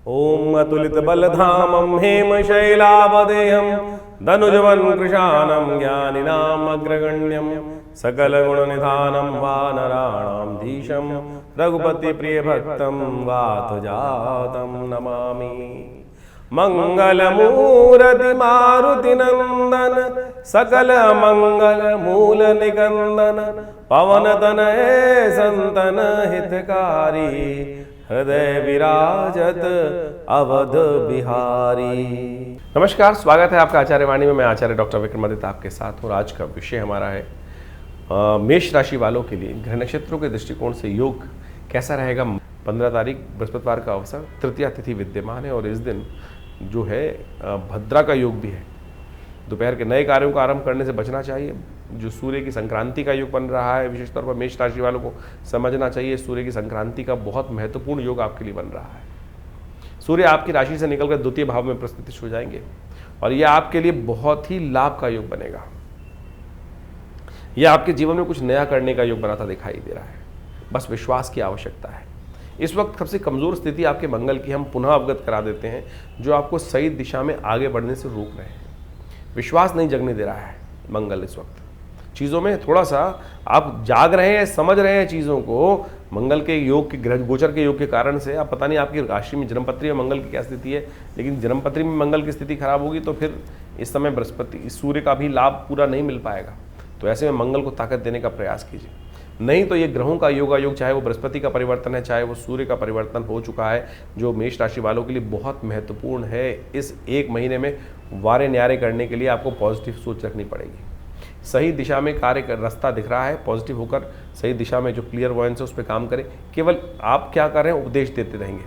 ओम अतुलित बलधामं हेमशैलावदेहं धनुजवन कृशानं ज्ञानिनाम् अग्रगण्यं सकलगुणनिधानं वानराणां धीशं रघुपति प्रियभक्तं वातजातं नमामि। मंगलमूर्ति मारुति नंदन सकल मंगल मूल निकंदन पवन तनय संतन हितकारी हृदय विराजत अवध बिहारी। नमस्कार, स्वागत है आपका आचार्य वाणी में। मैं आचार्य डॉक्टर विक्रमादित्य आपके साथ हूँ। आज का विषय हमारा है मेष राशि वालों के लिए ग्रह नक्षत्रों के दृष्टिकोण से योग कैसा रहेगा। 15 तारीख बृहस्पतिवार का अवसर, तृतीया तिथि विद्यमान है और इस दिन जो है भद्रा का योग भी है। दोपहर के नए कार्यों का आरंभ करने से बचना चाहिए। जो सूर्य की संक्रांति का योग बन रहा है, विशेष तौर पर मेष राशि वालों को समझना चाहिए सूर्य की संक्रांति का बहुत महत्वपूर्ण योग आपके लिए बन रहा है। सूर्य आपकी राशि से निकलकर द्वितीय भाव में प्रस्थित हो जाएंगे और यह आपके लिए बहुत ही लाभ का योग बनेगा। यह आपके जीवन में कुछ नया करने का योग बनाता दिखाई दे रहा है। बस विश्वास की आवश्यकता है। इस वक्त सबसे कमजोर स्थिति आपके मंगल की हम पुनः अवगत करा देते हैं, जो आपको सही दिशा में आगे बढ़ने से रोक रहे हैं। विश्वास नहीं जगने दे रहा है मंगल। इस वक्त चीज़ों में थोड़ा सा आप जाग रहे हैं, समझ रहे हैं चीज़ों को। मंगल के योग के ग्रह गोचर के योग के कारण से आप पता नहीं आपकी राशि में जन्मपत्री में मंगल की क्या स्थिति है, लेकिन जन्मपत्री में मंगल की स्थिति खराब होगी तो फिर इस समय बृहस्पति सूर्य का भी लाभ पूरा नहीं मिल पाएगा। तो ऐसे में मंगल को ताकत देने का प्रयास कीजिए। नहीं तो ये ग्रहों का योग, चाहे वो बृहस्पति का परिवर्तन है, चाहे वो सूर्य का परिवर्तन हो चुका है, जो मेष राशि वालों के लिए बहुत महत्वपूर्ण है। इस एक महीने में वारे न्यारे करने के लिए आपको पॉजिटिव सोच रखनी पड़ेगी। सही दिशा में कार्य कर रास्ता दिख रहा है, पॉजिटिव होकर सही दिशा में जो क्लियर वॉयंस है उस पर काम करें। केवल आप क्या कर रहे हैं, उपदेश देते रहेंगे,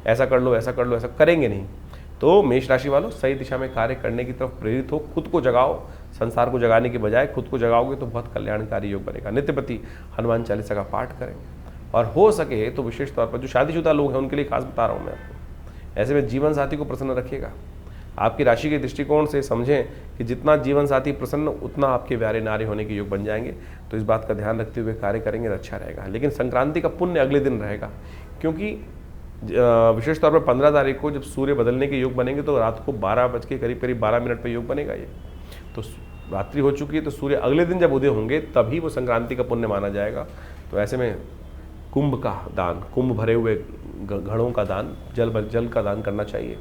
ऐसा कर लो, ऐसा कर लो, ऐसा करेंगे नहीं। तो मेष राशि वालों, सही दिशा में कार्य करने की तरफ प्रेरित हो, खुद को जगाओ। संसार को जगाने की बजाय खुद को जगाओगे तो बहुत कल्याणकारी योग बनेगा। नित्य प्रति हनुमान चालीसा का पाठ करेंगे और हो सके तो विशेष तौर पर जो शादीशुदा लोग हैं उनके लिए खास बता रहा हूँ मैं आपको। ऐसे में जीवन साथी को प्रसन्न रखिएगा। आपकी राशि के दृष्टिकोण से समझें कि जितना जीवन साथी प्रसन्न उतना आपके प्यारे नारी होने के योग बन जाएंगे। तो इस बात का ध्यान रखते हुए कार्य करेंगे तो अच्छा रहेगा। लेकिन संक्रांति का पुण्य अगले दिन रहेगा, क्योंकि विशेष तौर पर 15 तारीख को जब सूर्य बदलने के योग बनेंगे तो रात को 12 बज के करीब 12 मिनट पर योग बनेगा। ये तो रात्रि हो चुकी है, तो सूर्य अगले दिन जब उदय होंगे तभी वो संक्रांति का पुण्य माना जाएगा। तो ऐसे में कुंभ का दान, कुंभ भरे हुए घड़ों का दान, जल का दान करना चाहिए,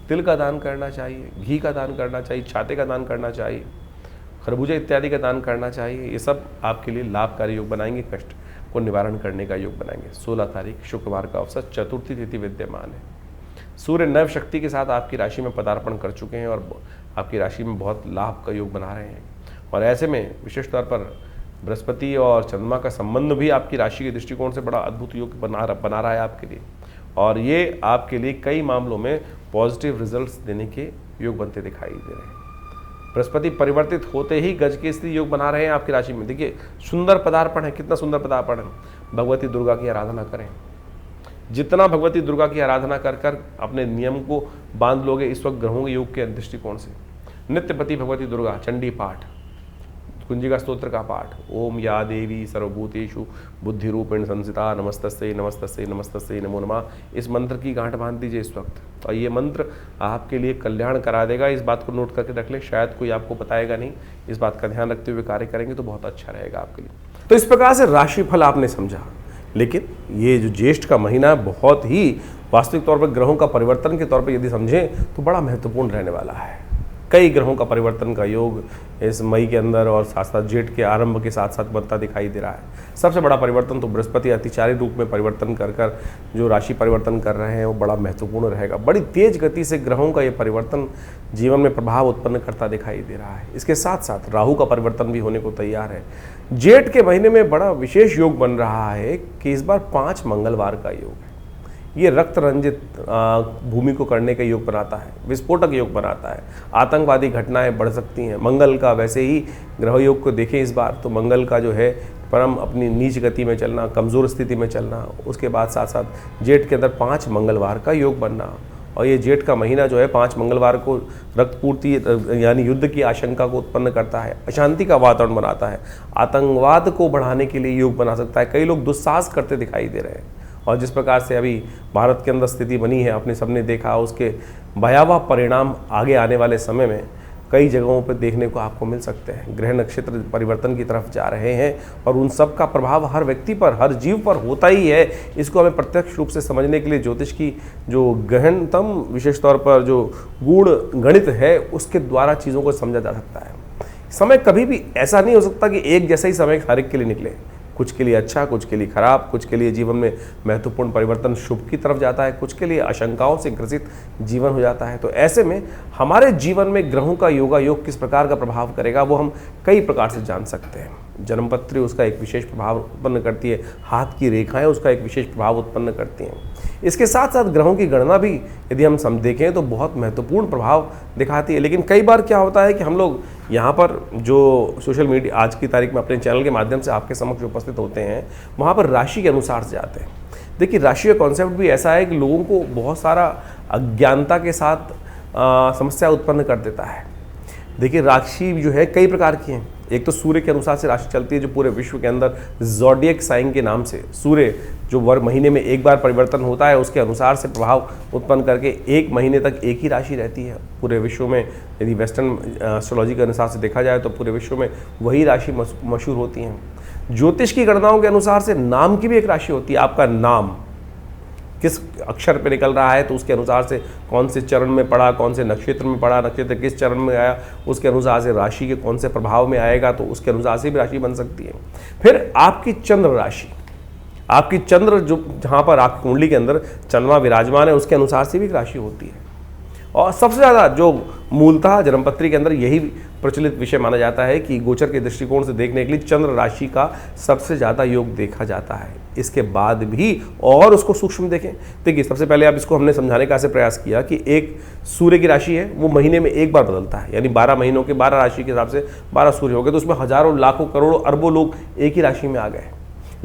तिल का दान करना चाहिए, घी का दान करना चाहिए, छाते का दान करना चाहिए, खरबूजा इत्यादि का दान करना चाहिए। ये सब आपके लिए लाभकारी योग बनाएंगे, कष्ट को निवारण करने का योग बनाएंगे। 16 तारीख शुक्रवार का अवसर, चतुर्थी तिथि विद्यमान है। सूर्य नव शक्ति के साथ आपकी राशि में पदार्पण कर चुके हैं और आपकी राशि में बहुत लाभ का योग बना रहे हैं। और ऐसे में विशेष तौर पर बृहस्पति और चंद्रमा का संबंध भी आपकी राशि के दृष्टिकोण से बड़ा अद्भुत योग बना रहा है आपके लिए। और ये आपके लिए कई मामलों में पॉजिटिव रिजल्ट्स देने के योग बनते दिखाई दे रहे हैं। बृहस्पति परिवर्तित होते ही गज के स्थिति योग बना रहे हैं आपकी राशि में। देखिए सुंदर पदार्पण है, कितना सुंदर पदार्पण है। भगवती दुर्गा की आराधना करें। जितना भगवती दुर्गा की आराधना कर कर अपने नियम को बांध लोगे इस वक्त ग्रहों के योग के दृष्टिकोण से, नित्य प्रति भगवती दुर्गा चंडी पाठ, कुंजिका स्तोत्र का पाठ, ओम या देवी सर्वभूतेषु बुद्धि रूपेण संस्थिता नमस्तस्यै नमस्तस्यै नमस्तस्यै नमो नमः, इस मंत्र की गांठ बांध दीजिए इस वक्त। और ये मंत्र आपके लिए कल्याण करा देगा। इस बात को नोट करके रख लें, शायद कोई आपको बताएगा नहीं। इस बात का ध्यान रखते हुए कार्य करेंगे तो बहुत अच्छा रहेगा आपके लिए। तो इस प्रकार से राशिफल आपने समझा, लेकिन ये जो ज्येष्ठ का महीना बहुत ही वास्तविक तौर पर ग्रहों का परिवर्तन के तौर पर यदि समझें तो बड़ा महत्वपूर्ण रहने वाला है। कई ग्रहों का परिवर्तन का योग इस मई के अंदर और साथ साथ जेठ के आरंभ के साथ साथ बनता दिखाई दे रहा है। सबसे बड़ा परिवर्तन तो बृहस्पति अतिचारी रूप में परिवर्तन कर जो राशि परिवर्तन कर रहे हैं वो बड़ा महत्वपूर्ण रहेगा। बड़ी तेज गति से ग्रहों का ये परिवर्तन जीवन में प्रभाव उत्पन्न करता दिखाई दे रहा है। इसके साथ साथ राहु का परिवर्तन भी होने को तैयार है। जेठ के महीने में बड़ा विशेष योग बन रहा है कि इस बार 5 मंगलवार का योग है। ये रक्त रंजित भूमि को करने का योग बनाता है, विस्फोटक योग बनाता है। आतंकवादी घटनाएं बढ़ सकती हैं। मंगल का वैसे ही ग्रह योग को देखें इस बार तो मंगल का जो है परम अपनी नीच गति में चलना, कमज़ोर स्थिति में चलना, उसके बाद साथ साथ जेठ के अंदर 5 मंगलवार का योग बनना। और ये जेठ का महीना जो है 5 मंगलवार को रक्तपूर्ति यानी युद्ध की आशंका को उत्पन्न करता है, अशांति का वातावरण बनाता है, आतंकवाद को बढ़ाने के लिए योग बना सकता है। कई लोग दुस्साहस करते दिखाई दे रहे हैं और जिस प्रकार से अभी भारत के अंदर स्थिति बनी है, अपने सबने देखा, उसके भयावह परिणाम आगे आने वाले समय में कई जगहों पर देखने को आपको मिल सकते हैं। ग्रह नक्षत्र परिवर्तन की तरफ जा रहे हैं और उन सब का प्रभाव हर व्यक्ति पर, हर जीव पर होता ही है। इसको हमें प्रत्यक्ष रूप से समझने के लिए ज्योतिष की जो गहनतम, विशेष तौर पर जो गूढ़ गणित है, उसके द्वारा चीज़ों को समझा जा सकता है। समय कभी भी ऐसा नहीं हो सकता कि एक जैसा ही समय हर एक के लिए निकले। कुछ के लिए अच्छा, कुछ के लिए खराब, कुछ के लिए जीवन में महत्वपूर्ण परिवर्तन शुभ की तरफ जाता है, कुछ के लिए आशंकाओं से ग्रसित जीवन हो जाता है। तो ऐसे में हमारे जीवन में ग्रहों का योगायोग किस प्रकार का प्रभाव करेगा वो हम कई प्रकार से जान सकते हैं। जन्मपत्री उसका एक विशेष प्रभाव उत्पन्न करती है, हाथ की रेखाएं उसका एक विशेष प्रभाव उत्पन्न करती हैं। इसके साथ साथ ग्रहों की गणना भी यदि हम देखें तो बहुत महत्वपूर्ण प्रभाव दिखाती है। लेकिन कई बार क्या होता है कि हम लोग यहाँ पर जो सोशल मीडिया आज की तारीख में अपने चैनल के माध्यम से आपके समक्ष उपस्थित होते हैं, वहाँ पर राशि के अनुसार से जाते हैं। देखिए, राशि का कॉन्सेप्ट भी ऐसा है कि लोगों को बहुत सारा अज्ञानता के साथ समस्या उत्पन्न कर देता है। देखिए, राशि जो है कई प्रकार की हैं। एक तो सूर्य के अनुसार से राशि चलती है, जो पूरे विश्व के अंदर ज़ोडिएक साइन के नाम से सूर्य जो महीने में एक बार परिवर्तन होता है, उसके अनुसार से प्रभाव उत्पन्न करके एक महीने तक एक ही राशि रहती है पूरे विश्व में। यदि वेस्टर्न एस्ट्रोलॉजी के अनुसार से देखा जाए तो पूरे विश्व में वही राशि मशहूर होती हैं। ज्योतिष की गणनाओं के अनुसार से नाम की भी एक राशि होती है। आपका नाम किस अक्षर पे निकल रहा है तो उसके अनुसार से कौन से चरण में पड़ा, कौन से नक्षत्र में पड़ा, नक्षत्र किस चरण में आया, उसके अनुसार से राशि के कौन से प्रभाव में आएगा, तो उसके अनुसार से भी राशि बन सकती है। फिर आपकी चंद्र राशि, आपकी चंद्र जो जहाँ पर आपकी कुंडली के अंदर चंद्रमा विराजमान है, उसके अनुसार से भी एक राशि होती है। और सबसे ज़्यादा जो मूलतः जन्मपत्री के अंदर यही प्रचलित विषय माना जाता है कि गोचर के दृष्टिकोण से देखने के लिए चंद्र राशि का सबसे ज़्यादा योग देखा जाता है। इसके बाद भी और उसको सूक्ष्म देखें। देखिए, सबसे पहले आप इसको हमने समझाने का ऐसे प्रयास किया कि एक सूर्य की राशि है, वो महीने में एक बार बदलता है, यानी 12 महीनों के 12 राशि के हिसाब से 12 सूर्य हो गए, तो उसमें हजारों, लाखों, करोड़ों, अरबों लोग एक ही राशि में आ गए।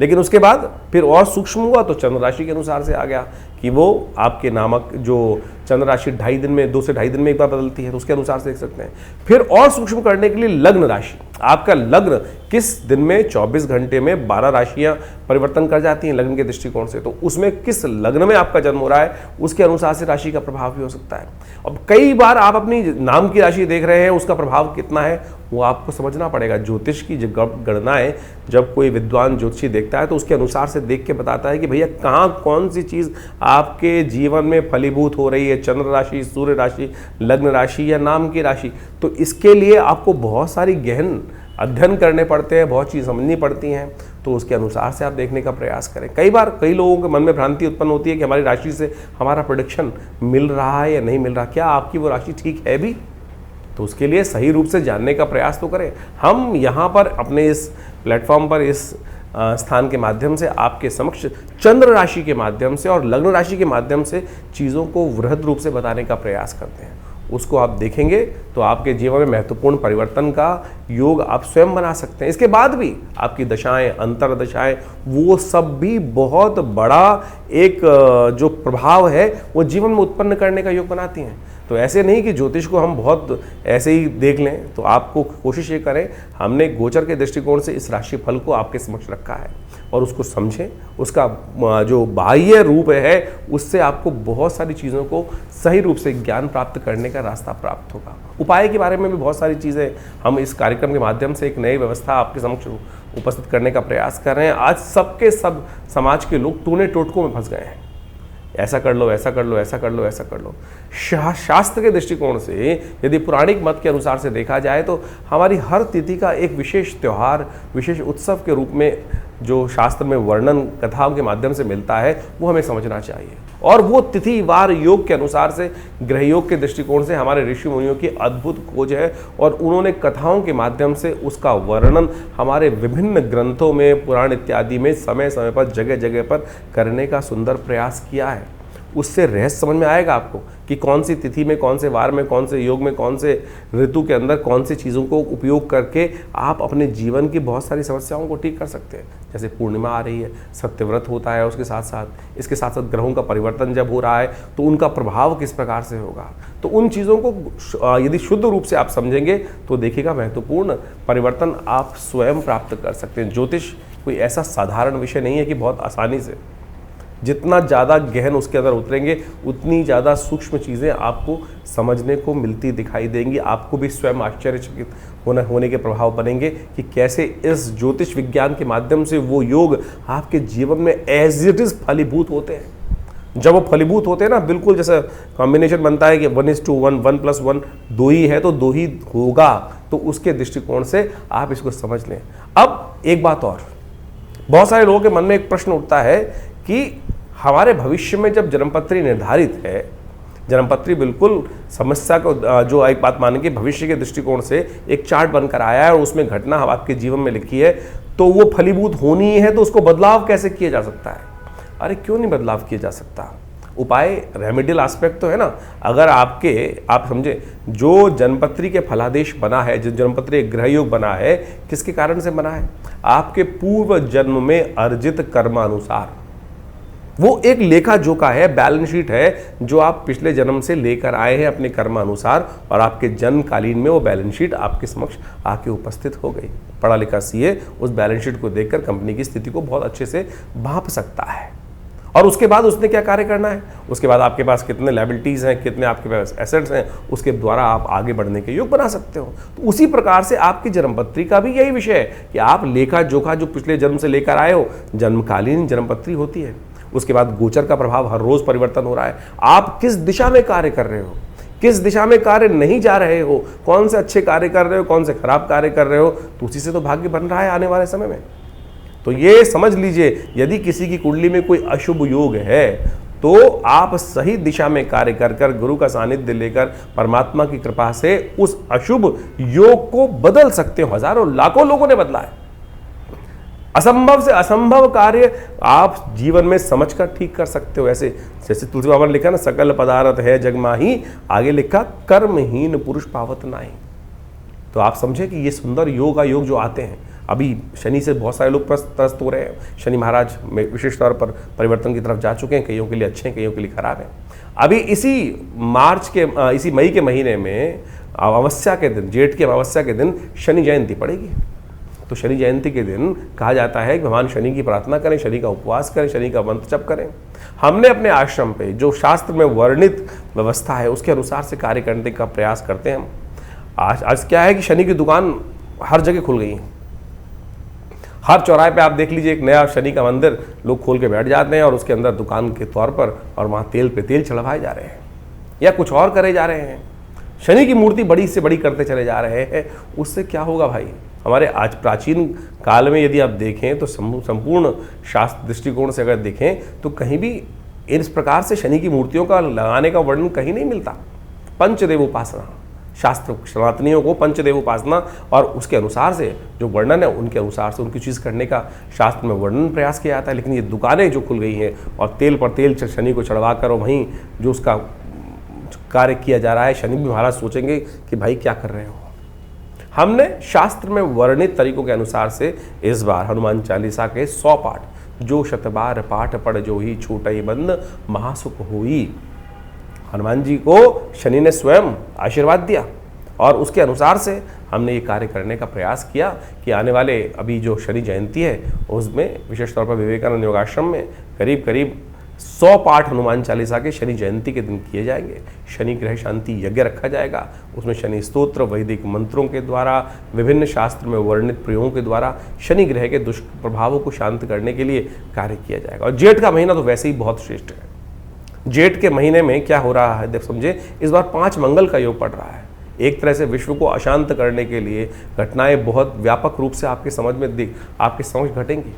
लेकिन उसके बाद फिर और सूक्ष्म हुआ तो चंद्र राशि के अनुसार से आ गया कि वो आपके नामक जो चंद्र राशि 2.5 दिन में, 2 से 2.5 दिन में एक बार बदलती है, तो उसके अनुसार से देख सकते हैं। फिर और सूक्ष्म करने के लिए लग्न राशि, आपका लग्न किस दिन में 24 घंटे में 12 राशियां परिवर्तन कर जाती हैं लग्न के दृष्टिकोण से, तो उसमें किस लग्न में आपका जन्म हो रहा है उसके अनुसार से राशि का प्रभाव भी हो सकता है। अब कई बार आप अपनी नाम की राशि देख रहे हैं, उसका प्रभाव कितना है वो आपको समझना पड़ेगा। ज्योतिष की गणनाएं जब कोई विद्वान ज्योतिषी देखता है तो उसके अनुसार से देख के बताता है कि भैया कहाँ कौन सी चीज़ आपके जीवन में फलीभूत हो रही है, चंद्र राशि, सूर्य राशि, लग्न राशि या नाम की राशि। तो इसके लिए आपको बहुत सारी गहन अध्ययन करने पड़ते हैं, बहुत चीज़ समझनी पड़ती हैं, तो उसके अनुसार से आप देखने का प्रयास करें। कई बार कई लोगों के मन में भ्रांति उत्पन्न होती है कि हमारी राशि से हमारा प्रेडिक्शन मिल रहा है या नहीं मिल रहा, क्या आपकी वो राशि ठीक है भी? तो उसके लिए सही रूप से जानने का प्रयास तो करें। हम यहाँ पर अपने इस प्लेटफॉर्म पर, इस स्थान के माध्यम से आपके समक्ष चंद्र राशि के माध्यम से और लग्न राशि के माध्यम से चीज़ों को वृहद रूप से बताने का प्रयास करते हैं। उसको आप देखेंगे तो आपके जीवन में महत्वपूर्ण परिवर्तन का योग आप स्वयं बना सकते हैं। इसके बाद भी आपकी दशाएं, अंतर दशाएं, वो सब भी बहुत बड़ा एक जो प्रभाव है वो जीवन में उत्पन्न करने का योग बनाती हैं। तो ऐसे नहीं कि ज्योतिष को हम बहुत ऐसे ही देख लें, तो आपको कोशिश ये करें, हमने गोचर के दृष्टिकोण से इस राशिफल को आपके समक्ष रखा है और उसको समझें। उसका जो बाह्य रूप है उससे आपको बहुत सारी चीज़ों को सही रूप से ज्ञान प्राप्त करने का रास्ता प्राप्त होगा। उपाय के बारे में भी बहुत सारी चीज़ें हम इस कार्यक्रम के माध्यम से एक नई व्यवस्था आपके समक्ष उपस्थित करने का प्रयास कर रहे हैं। आज सबके सब समाज के लोग टूने टोटकों में फंस गए हैं, ऐसा कर लो, ऐसा कर लो, ऐसा कर लो, ऐसा कर लो। शास्त्र के दृष्टिकोण से यदि पौराणिक मत के अनुसार से देखा जाए तो हमारी हर तिथि का एक विशेष त्यौहार, विशेष उत्सव के रूप में जो शास्त्र में वर्णन कथाओं के माध्यम से मिलता है वो हमें समझना चाहिए। और वो तिथि वार योग के अनुसार से, ग्रह योग के दृष्टिकोण से हमारे ऋषि मुनियों की अद्भुत खोज है और उन्होंने कथाओं के माध्यम से उसका वर्णन हमारे विभिन्न ग्रंथों में, पुराण इत्यादि में समय समय पर, जगह जगह पर करने का सुंदर प्रयास किया है। उससे रहस्य समझ में आएगा आपको कि कौन सी तिथि में, कौन से वार में, कौन से योग में, कौन से ऋतु के अंदर कौन सी चीज़ों को उपयोग करके आप अपने जीवन की बहुत सारी समस्याओं को ठीक कर सकते हैं। जैसे पूर्णिमा आ रही है, सत्यव्रत होता है, उसके साथ साथ इसके साथ साथ ग्रहों का परिवर्तन जब हो रहा है तो उनका प्रभाव किस प्रकार से होगा। तो उन चीज़ों को यदि शुद्ध रूप से आप समझेंगे तो देखिएगा महत्वपूर्ण परिवर्तन आप स्वयं प्राप्त कर सकते हैं। ज्योतिष कोई ऐसा साधारण विषय नहीं है कि बहुत आसानी से जितना ज़्यादा गहन उसके अंदर उतरेंगे उतनी ज़्यादा सूक्ष्म चीज़ें आपको समझने को मिलती दिखाई देंगी। आपको भी स्वयं आश्चर्यचकित होने के प्रभाव बनेंगे कि कैसे इस ज्योतिष विज्ञान के माध्यम से वो योग आपके जीवन में एज इट इज़ फलीभूत होते हैं। जब वो फलीभूत होते हैं ना, बिल्कुल जैसा कॉम्बिनेशन बनता है कि 1:1, 1+1 2 ही है तो 2 ही होगा, तो उसके दृष्टिकोण से आप इसको समझ लें। अब एक बात और, बहुत सारे लोगों के मन में एक प्रश्न उठता है कि हमारे भविष्य में जब जन्मपत्री निर्धारित है, जन्मपत्री बिल्कुल समस्या को जो एक बात मानेंगे भविष्य के दृष्टिकोण से एक चार्ट बनकर आया है और उसमें घटना आपके जीवन में लिखी है, तो वो फलीभूत होनी है, तो उसको बदलाव कैसे किया जा सकता है? अरे क्यों नहीं बदलाव किया जा सकता? उपाय रेमेडियल एस्पेक्ट तो है ना। अगर आप समझे, जो जन्मपत्री के फलादेश बना है, जो जन्मपत्री ग्रह योग बना है, किसके कारण से बना है? आपके पूर्व जन्म में अर्जित कर्मानुसार। वो एक लेखा जोखा है, बैलेंस शीट है, जो आप पिछले जन्म से लेकर आए हैं अपने कर्मानुसार, और आपके जन्मकालीन में वो बैलेंस शीट आपके समक्ष आके उपस्थित हो गई। पढ़ा लिखा सीए उस बैलेंस शीट को देखकर कंपनी की स्थिति को बहुत अच्छे से भांप सकता है। और उसके बाद उसने क्या कार्य करना है, उसके बाद आपके पास कितने लायबिलिटीज़ हैं, कितने आपके पास एसेट्स हैं, उसके द्वारा आप आगे बढ़ने के योग बना सकते हो। तो उसी प्रकार से आपकी जन्मपत्री का भी यही विषय है कि आप लेखा जोखा जो पिछले जन्म से लेकर आए हो, जन्मकालीन जन्मपत्री होती है। उसके बाद गोचर का प्रभाव हर रोज परिवर्तन हो रहा है। आप किस दिशा में कार्य कर रहे हो, किस दिशा में कार्य नहीं जा रहे हो, कौन से अच्छे कार्य कर रहे हो, कौन से खराब कार्य कर रहे हो, तो उसी से तो भाग्य बन रहा है आने वाले समय में। तो ये समझ लीजिए, यदि किसी की कुंडली में कोई अशुभ योग है तो आप सही दिशा में कार्य कर गुरु का सानिध्य लेकर परमात्मा की कृपा से उस अशुभ योग को बदल सकते हो। हजारों लाखों लोगों ने बदला है। असंभव से असंभव कार्य आप जीवन में समझकर ठीक कर सकते हो। ऐसे जैसे तुलसी बाबा ने लिखा ना, सकल पदार्थ है जग माही, आगे लिखा कर्महीन पुरुष पावत नाही। तो आप समझे कि ये सुंदर योग जो आते हैं, अभी शनि से बहुत सारे लोग त्रस्त हो रहे हैं। शनि महाराज विशेष तौर पर परिवर्तन की तरफ जा चुके हैं, कईयों के लिए अच्छे हैं, कईयों के लिए खराब हैं। अभी इसी मई के महीने में अमावस्या के दिन, जेठ की अमावस्या के दिन शनि जयंती पड़ेगी। तो शनि जयंती के दिन कहा जाता है कि भगवान शनि की प्रार्थना करें, शनि का उपवास करें, शनि का मंत्र जप करें। हमने अपने आश्रम पे जो शास्त्र में वर्णित व्यवस्था है उसके अनुसार से कार्य करने का प्रयास करते हैं हम। आज क्या है कि शनि की दुकान हर जगह खुल गई है। हर चौराहे पे आप देख लीजिए, एक नया शनि का मंदिर लोग खोल के बैठ जाते हैं और उसके अंदर दुकान के तौर पर, और वहाँ तेल पे तेल चढ़वाए जा रहे हैं या कुछ और करे जा रहे हैं। शनि की मूर्ति बड़ी से बड़ी करते चले जा रहे हैं। उससे क्या होगा भाई? हमारे आज प्राचीन काल में यदि आप देखें तो संपूर्ण शास्त्र दृष्टिकोण से अगर देखें तो कहीं भी इस प्रकार से शनि की मूर्तियों का लगाने का वर्णन कहीं नहीं मिलता। पंचदेव उपासना, शास्त्र सनातनियों को पंचदेव उपासना और उसके अनुसार से जो वर्णन है उनके अनुसार से उनकी चीज़ करने का शास्त्र में वर्णन प्रयास किया जाता है। लेकिन ये दुकानें जो खुल गई हैं और तेल पर तेल शनि को चढ़वा कर और वहीं जो उसका कार्य किया जा रहा है, शनि भी महाराज सोचेंगे कि भाई क्या कर रहे हो। हमने शास्त्र में वर्णित तरीकों के अनुसार से इस बार हनुमान चालीसा के 100 पाठ, जो शतबार पाठ पढ़ जो ही छूटई बंद महासुख हुई, हनुमान जी को शनि ने स्वयं आशीर्वाद दिया और उसके अनुसार से हमने ये कार्य करने का प्रयास किया कि आने वाले अभी जो शनि जयंती है उसमें विशेष तौर पर विवेकानंद योगाश्रम में करीब करीब 100 पाठ हनुमान चालीसा के शनि जयंती के दिन किए जाएंगे। शनि ग्रह शांति यज्ञ रखा जाएगा, उसमें शनि स्तोत्र वैदिक मंत्रों के द्वारा, विभिन्न शास्त्र में वर्णित प्रयोगों के द्वारा शनि ग्रह के दुष्प्रभावों को शांत करने के लिए कार्य किया जाएगा। और जेठ का महीना तो वैसे ही बहुत श्रेष्ठ है। जेठ के महीने में क्या हो रहा है, देख समझे, इस बार 5 मंगल का योग पड़ रहा है। एक तरह से विश्व को अशांत करने के लिए घटनाएं बहुत व्यापक रूप से आपके समझ घटेंगी।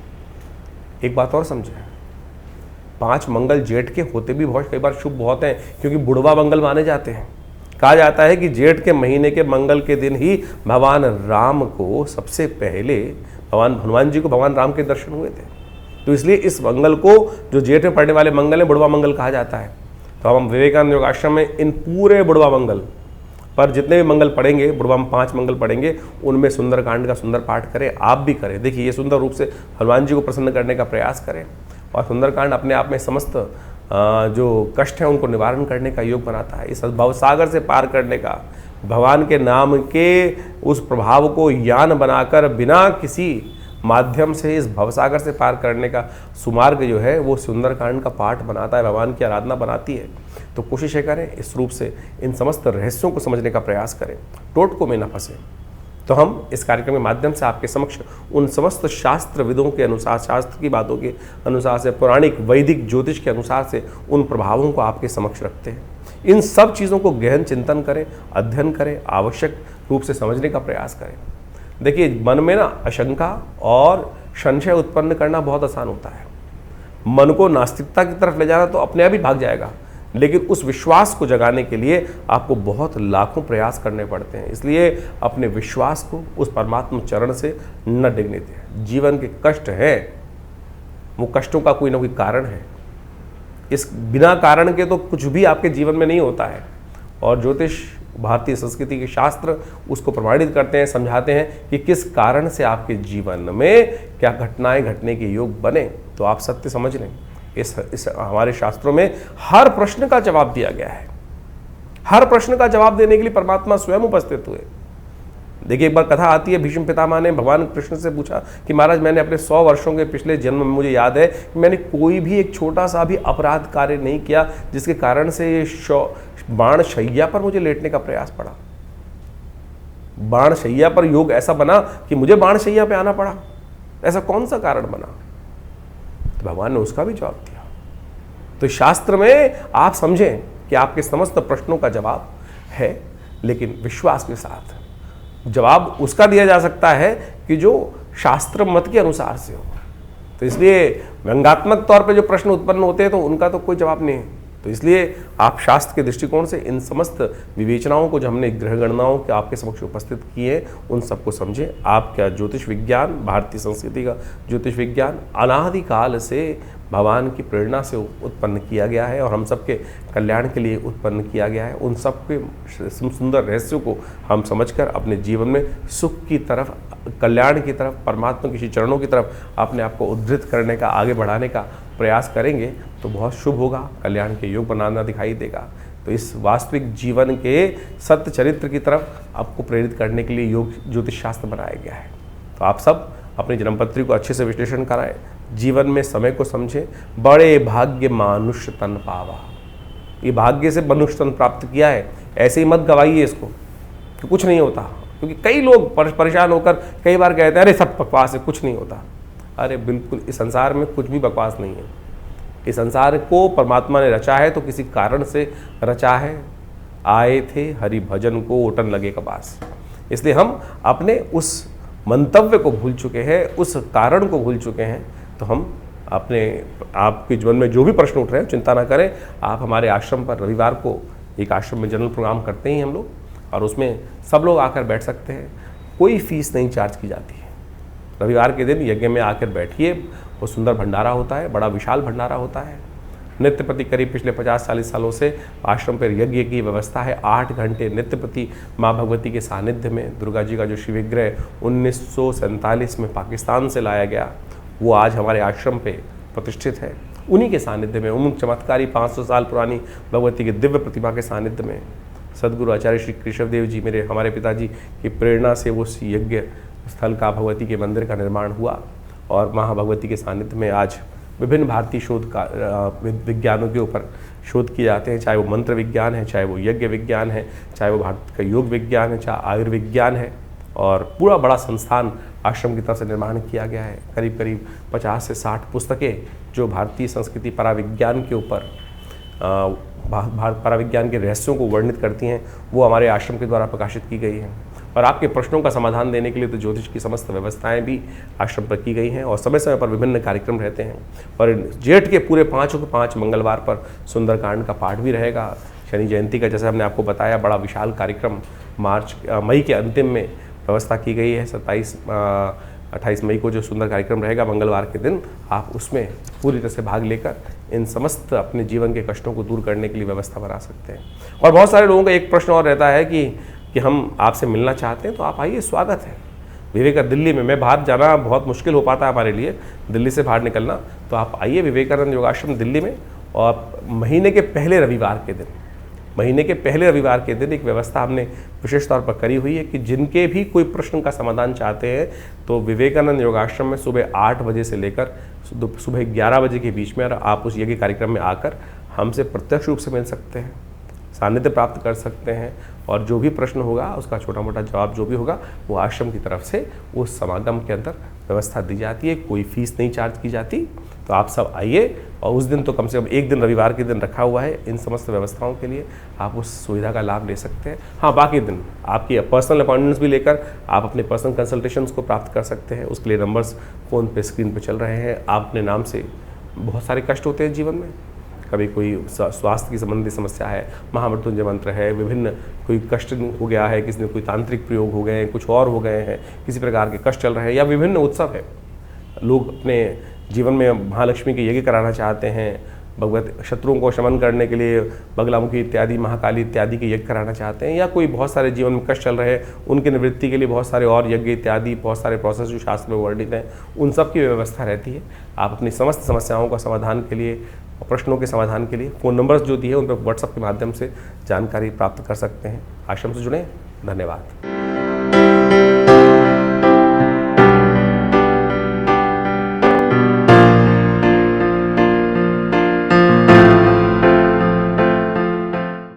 एक बात और समझे, 5 मंगल जेठ के होते भी बहुत कई बार शुभ बहुत हैं, क्योंकि बुढ़वा मंगल माने जाते हैं। कहा जाता है कि जेठ के महीने के मंगल के दिन ही भगवान राम को सबसे पहले हनुमान जी को भगवान राम के दर्शन हुए थे। तो इसलिए इस मंगल को, जो जेठ में पड़ने वाले मंगल है, बुढ़वा मंगल कहा जाता है। तो हम विवेकानंद योग आश्रम में इन पूरे बुढ़वा मंगल पर जितने भी मंगल पढ़ेंगे, बुढ़वा में 5 मंगल पढ़ेंगे, उनमें सुंदरकांड का सुंदर पाठ करें। आप भी करें। देखिए, ये सुंदर रूप से हनुमान जी को प्रसन्न करने का प्रयास करें। और सुंदरकांड अपने आप में समस्त जो कष्ट हैं उनको निवारण करने का योग बनाता है। इस भवसागर से पार करने का, भगवान के नाम के उस प्रभाव को यान बनाकर बिना किसी माध्यम से इस भवसागर से पार करने का सुमार्ग जो है वो सुंदरकांड का पाठ बनाता है, भगवान की आराधना बनाती है। तो कोशिश ये करें इस रूप से इन समस्त रहस्यों को समझने का प्रयास करें, टोटकों में न फंसे। तो हम इस कार्यक्रम के माध्यम से आपके समक्ष उन समस्त शास्त्र विदों के अनुसार, शास्त्र की बातों के अनुसार से, पौराणिक वैदिक ज्योतिष के अनुसार से उन प्रभावों को आपके समक्ष रखते हैं। इन सब चीज़ों को गहन चिंतन करें, अध्ययन करें, आवश्यक रूप से समझने का प्रयास करें। देखिए, मन में ना आशंका और संशय उत्पन्न करना बहुत आसान होता है। मन को नास्तिकता की तरफ ले जाना तो अपने आप ही भाग जाएगा, लेकिन उस विश्वास को जगाने के लिए आपको बहुत लाखों प्रयास करने पड़ते हैं। इसलिए अपने विश्वास को उस परमात्मा चरण से न डिगने दें। जीवन के कष्ट हैं, वो कष्टों का कोई ना कोई कारण है। इस बिना कारण के तो कुछ भी आपके जीवन में नहीं होता है। और ज्योतिष, भारतीय संस्कृति के शास्त्र उसको प्रमाणित करते हैं, समझाते हैं कि किस कारण से आपके जीवन में क्या घटनाएं घटने के योग बने। तो आप सत्य समझ लें, इस हमारे शास्त्रों में हर प्रश्न का जवाब दिया गया है। हर प्रश्न का जवाब देने के लिए परमात्मा स्वयं उपस्थित हुए। देखिए, एक बार कथा आती है, भीष्म पितामह ने भगवान कृष्ण से पूछा कि महाराज, मैंने अपने 100 वर्षों के पिछले जन्म में मुझे याद है कि मैंने कोई भी एक छोटा सा भी अपराध कार्य नहीं किया जिसके कारण से ये बाण शैया पर मुझे लेटने का प्रयास पड़ा। बाण शैया पर योग ऐसा बना कि मुझे बाण शैया पे आना पड़ा। ऐसा कौन सा कारण बना? तो भगवान ने उसका भी जवाब दिया। तो शास्त्र में आप समझें कि आपके समस्त प्रश्नों का जवाब है, लेकिन विश्वास के साथ। जवाब उसका दिया जा सकता है कि जो शास्त्र मत के अनुसार से हो। तो इसलिए व्यंग्यात्मक तौर पे जो प्रश्न उत्पन्न होते हैं तो उनका तो कोई जवाब नहीं है। तो इसलिए आप शास्त्र के दृष्टिकोण से इन समस्त विवेचनाओं को जो हमने ग्रह गणनाओं के आपके समक्ष उपस्थित किए उन सबको समझें। आपका ज्योतिष विज्ञान, भारतीय संस्कृति का ज्योतिष विज्ञान अनादिकाल से भगवान की प्रेरणा से उत्पन्न किया गया है और हम सबके कल्याण के लिए उत्पन्न किया गया है। उन सब के सुंदर रहस्यों को हम समझकर अपने जीवन में सुख की तरफ, कल्याण की तरफ, परमात्मा के चरणों की तरफ अपने आप को उद्धृत करने का, आगे बढ़ाने का प्रयास करेंगे तो बहुत शुभ होगा, कल्याण के योग बनाना दिखाई देगा। तो इस वास्तविक जीवन के सत्य चरित्र की तरफ आपको प्रेरित करने के लिए योग ज्योतिष शास्त्र बनाया गया है। तो आप सब अपनी जन्मपत्री को अच्छे से विश्लेषण कराएं, जीवन में समय को समझें। बड़े भाग्य मानुष्य तन पावा, ये भाग्य से मनुष्य तन प्राप्त किया है, ऐसे ही मत गवाइए इसको कि कुछ नहीं होता। क्योंकि कई लोग परेशान होकर कई बार कहते हैं अरे सब बकवास है, कुछ नहीं होता। अरे बिल्कुल, इस संसार में कुछ भी बकवास नहीं है। इस संसार को परमात्मा ने रचा है तो किसी कारण से रचा है। आए थे हरि भजन को ओटन लगे कपास। इसलिए हम अपने उस मंतव्य को भूल चुके हैं, उस कारण को भूल चुके हैं। तो हम अपने आपके जीवन में जो भी प्रश्न उठ रहे हैं चिंता ना करें। आप हमारे आश्रम पर रविवार को एक आश्रम में जनरल प्रोग्राम करते हैं हम लोग, और उसमें सब लोग आकर बैठ सकते हैं। कोई फीस नहीं चार्ज की जाती है। रविवार के दिन यज्ञ में आकर बैठिए, वो सुंदर भंडारा होता है, बड़ा विशाल भंडारा होता है। नित्य प्रति करीब पिछले 50-40 सालों से आश्रम पर यज्ञ की व्यवस्था है। 8 घंटे नित्य प्रति माँ भगवती के सानिध्य में दुर्गा जी का जो शिवविग्रह 1947 में पाकिस्तान से लाया गया, वो आज हमारे आश्रम पे प्रतिष्ठित है। उन्हीं के सानिध्य में, उन चमत्कारी 500 साल पुरानी भगवती के दिव्य प्रतिमा के सानिध्य में सदगुरु आचार्य श्री केशवदेव जी, हमारे पिताजी की प्रेरणा से वो यज्ञ स्थल का, भगवती के मंदिर का निर्माण हुआ। और महाभगवती के सानिध्य में आज विभिन्न भारतीय शोध का विज्ञानों के ऊपर शोध किए जाते हैं, चाहे वो मंत्र विज्ञान है, चाहे वो यज्ञ विज्ञान है, चाहे वो भारत का योग विज्ञान है, चाहे आयुर्विज्ञान है। और पूरा बड़ा संस्थान आश्रम की तरफ से निर्माण किया गया है। करीब करीब 50 से 60 पुस्तकें जो भारतीय संस्कृति पराविज्ञान के ऊपर, पराविज्ञान के रहस्यों को वर्णित करती हैं, वो हमारे आश्रम के द्वारा प्रकाशित की गई हैं। और आपके प्रश्नों का समाधान देने के लिए तो ज्योतिष की समस्त व्यवस्थाएं भी आश्रम पर की गई हैं और समय समय पर विभिन्न कार्यक्रम रहते हैं। और जेठ के पूरे 5 मंगलवार पर सुंदरकांड का पाठ भी रहेगा। शनि जयंती का, जैसे हमने आपको बताया, बड़ा विशाल कार्यक्रम मई के अंतिम में व्यवस्था की गई है। 28 मई को जो सुंदर कार्यक्रम रहेगा मंगलवार के दिन, आप उसमें पूरी तरह से भाग लेकर इन समस्त अपने जीवन के कष्टों को दूर करने के लिए व्यवस्था बना सकते हैं। और बहुत सारे लोगों का एक प्रश्न और रहता है कि हम आपसे मिलना चाहते हैं, तो आप आइए, स्वागत है। विवेका दिल्ली में, मैं बाहर जाना बहुत मुश्किल हो पाता है हमारे लिए, दिल्ली से बाहर निकलना, तो आप आइए विवेकानंद योगाश्रम दिल्ली में। और महीने के पहले रविवार के दिन महीने के पहले रविवार के दिन एक व्यवस्था हमने विशेष तौर पर करी हुई है कि जिनके भी कोई प्रश्न का समाधान चाहते हैं तो विवेकानंद योगाश्रम में सुबह 8 बजे से लेकर सुबह 11 बजे के बीच में आप उस यज्ञ कार्यक्रम में आकर हमसे प्रत्यक्ष रूप से मिल सकते हैं, सानिध्य प्राप्त कर सकते हैं और जो भी प्रश्न होगा उसका छोटा मोटा जवाब जो भी होगा वो आश्रम की तरफ से उस समागम के अंदर व्यवस्था दी जाती है। कोई फीस नहीं चार्ज की जाती। तो आप सब आइए और उस दिन तो कम से कम एक दिन रविवार के दिन रखा हुआ है इन समस्त व्यवस्थाओं के लिए, आप उस सुविधा का लाभ ले सकते हैं। हाँ, बाकी दिन आपकी पर्सनल अपॉइंटमेंट्स भी लेकर आप अपने पर्सनल कंसल्टेशंस को प्राप्त कर सकते हैं। उसके लिए नंबर्स फ़ोन पे स्क्रीन पे चल रहे हैं। आप अपने नाम से बहुत सारे कष्ट होते हैं जीवन में, कभी कोई स्वास्थ्य की संबंधी समस्या है, महामृत्युंजय मंत्र है, विभिन्न कोई कष्ट हो गया है, किसी ने कोई तांत्रिक प्रयोग हो गए हैं, कुछ और हो गए हैं, किसी प्रकार के कष्ट चल रहे हैं या विभिन्न उत्सव है, लोग अपने जीवन में महालक्ष्मी के यज्ञ कराना चाहते हैं, भगवत शत्रुओं को शमन करने के लिए बगलामुखी इत्यादि, महाकाली इत्यादि के यज्ञ कराना चाहते हैं, या कोई बहुत सारे जीवन में कष्ट चल रहे हैं उनके निवृत्ति के लिए बहुत सारे और यज्ञ इत्यादि बहुत सारे प्रोसेस जो शास्त्र में वर्णित हैं उन सब की व्यवस्था रहती है। आप अपनी समस्त समस्याओं का समाधान के लिए, प्रश्नों के समाधान के लिए फ़ोन नंबर्स जो दिए उन पर व्हाट्सएप के माध्यम से जानकारी प्राप्त कर सकते हैं। आश्रम से जुड़ें। धन्यवाद।